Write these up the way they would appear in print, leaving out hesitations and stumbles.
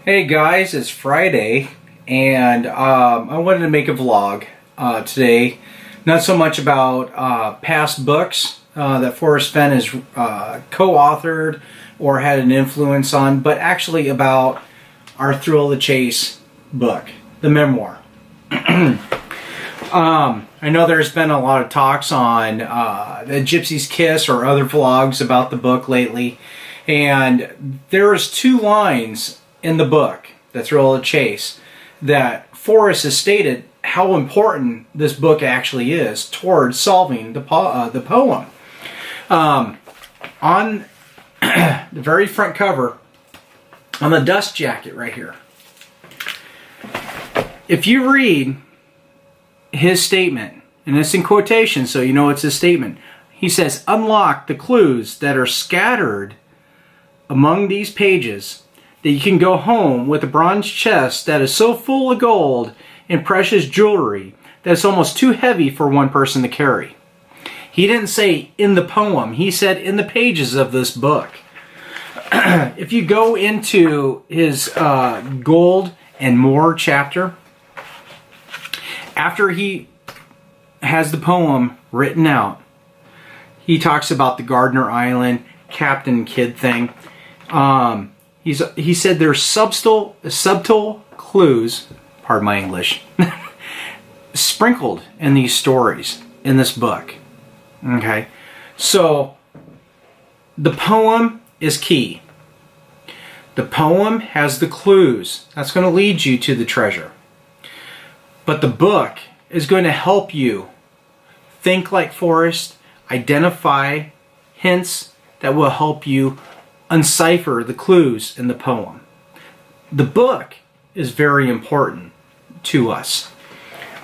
Hey guys, it's Friday, and I wanted to make a vlog today. Not so much about past books that Forrest Fenn has co-authored or had an influence on, but actually about our Thrill of the Chase book, the memoir. I know there's been a lot of talks on the Gypsy's Kiss or other vlogs about the book lately, and there's two lines in the book, The Thrill of the Chase, that Forrest has stated how important this book actually is towards solving the poem. On the very front cover, on the dust jacket right here, if you read his statement, and it's in quotation so you know it's his statement, he says, "Unlock the clues that are scattered among these pages, that you can go home with a bronze chest that is so full of gold and precious jewelry that it's almost too heavy for one person to carry." He didn't say in the poem, he said in the pages of this book. If you go into his Gold and More chapter, after he has the poem written out, he talks about the Gardner Island Captain Kidd thing. He said there's subtle clues, pardon my English, sprinkled in these stories in this book. Okay, so the poem is key. The poem has the clues. That's going to lead you to the treasure. But the book is going to help you think like Forrest, identify hints that will help you uncipher the clues in the poem. The book is very important to us.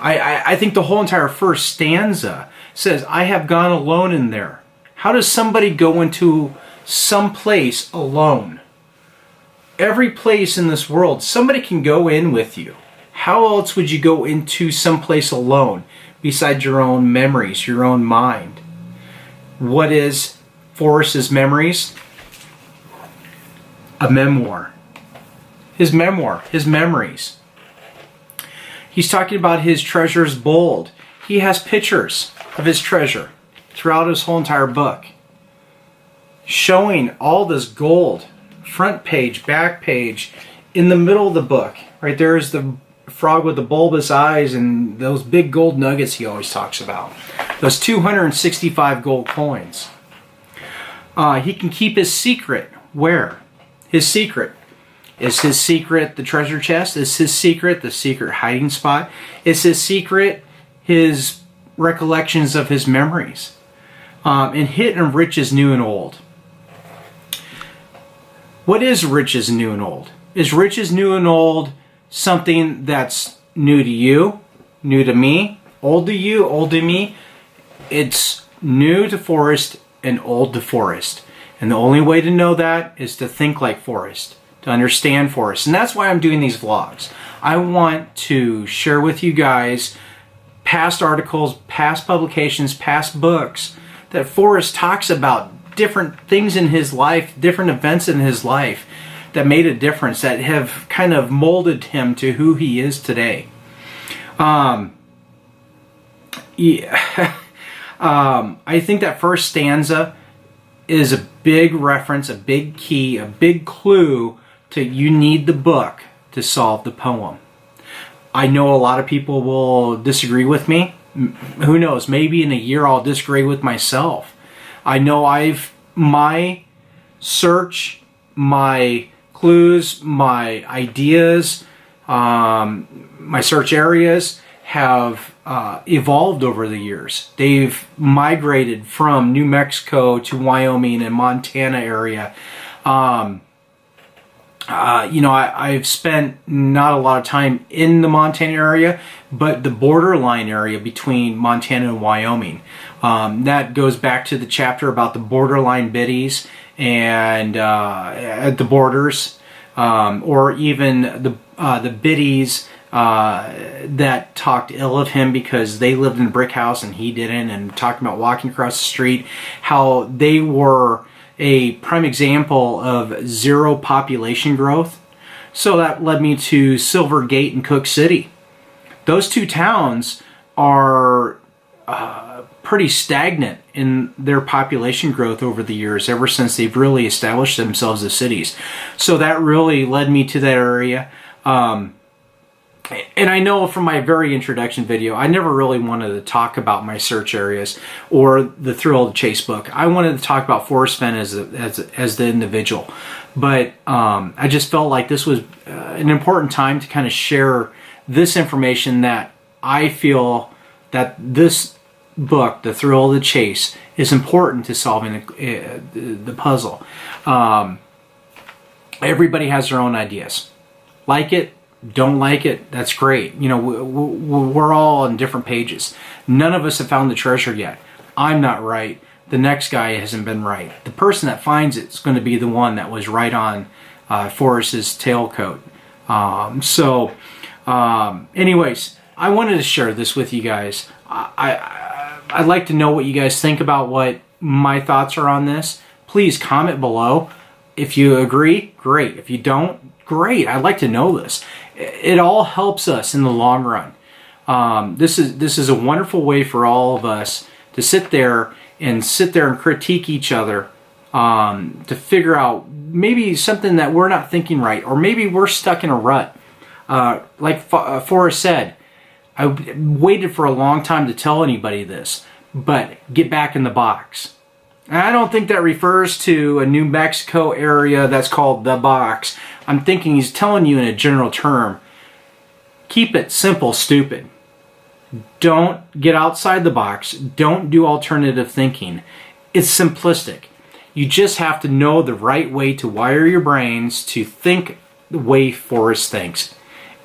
I think the whole entire first stanza says, "I have gone alone in there." How does somebody go into some place alone? Every place in this world, somebody can go in with you. How else would you go into some place alone besides your own memories, your own mind? What is Forrest's memories? A memoir. His memoir, his memories. He's talking about his treasures bold. He has pictures of his treasure throughout his whole entire book, showing all this gold, front page, back page, in the middle of the book. Right there is the frog with the bulbous eyes and those big gold nuggets he always talks about. Those 265 gold coins. He can keep his secret where? His secret. Is his secret the treasure chest? Is his secret the secret hiding spot? Is his secret his recollections of his memories? And hidden riches new and old. What is riches new and old? Is riches new and old something that's new to you, new to me, old to you, old to me? It's new to Forrest and old to Forrest. And the only way to know that is to think like Forrest, to understand Forrest. And that's why I'm doing these vlogs. I want to share with you guys past articles, past publications, past books that Forrest talks about, different things in his life, different events in his life that made a difference, that have kind of molded him to who he is today. I think that first stanza is a big reference, a big key, a big clue to you need the book to solve the poem. I know a lot of people will disagree with me. Who knows, maybe in a year I'll disagree with myself. I know my search, my clues, my ideas, my search areas have evolved over the years. They've migrated from New Mexico to Wyoming and Montana area. I've spent not a lot of time in the Montana area, but the borderline area between Montana and Wyoming. That goes back to the chapter about the borderline biddies and at the borders, or even the biddies that talked ill of him because they lived in a brick house and he didn't, and talking about walking across the street, how they were a prime example of zero population growth. So that led me to Silvergate and Cook City. Those two towns are pretty stagnant in their population growth over the years, ever since they've really established themselves as cities. So that really led me to that area. And I know from my very introduction video, I never really wanted to talk about my search areas or the Thrill of the Chase book. I wanted to talk about Forrest Fenn as the individual. But I just felt like this was an important time to kind of share this information, that I feel that this book, The Thrill of the Chase, is important to solving the puzzle. Everybody has their own ideas. Like it, don't like it, that's great. You know, we're all on different pages. None of us have found the treasure yet. I'm not right. The next guy hasn't been right. The person that finds it is going to be the one that was right on Forrest's tailcoat. Anyways, I wanted to share this with you guys. I'd like to know what you guys think about what my thoughts are on this. Please comment below. If you agree, great. If you don't, great. I'd like to know this. It all helps us in the long run. This is a wonderful way for all of us to sit there and critique each other, to figure out maybe something that we're not thinking right, or maybe we're stuck in a rut. Like Forrest said, I waited for a long time to tell anybody this, but get back in the box. And I don't think that refers to a New Mexico area that's called the box. I'm thinking he's telling you in a general term, keep it simple, stupid. Don't get outside the box. Don't do alternative thinking. It's simplistic. You just have to know the right way to wire your brains to think the way Forrest thinks.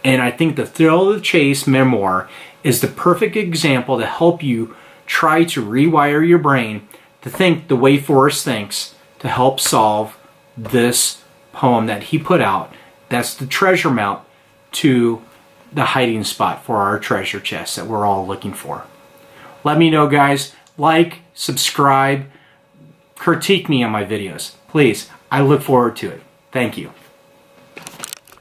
And I think the Thrill of the Chase memoir is the perfect example to help you try to rewire your brain to think the way Forrest thinks, to help solve this poem that he put out. That's the treasure mount to the hiding spot for our treasure chest that we're all looking for. Let me know, guys. Like, subscribe, critique me on my videos. Please, I look forward to it. Thank you.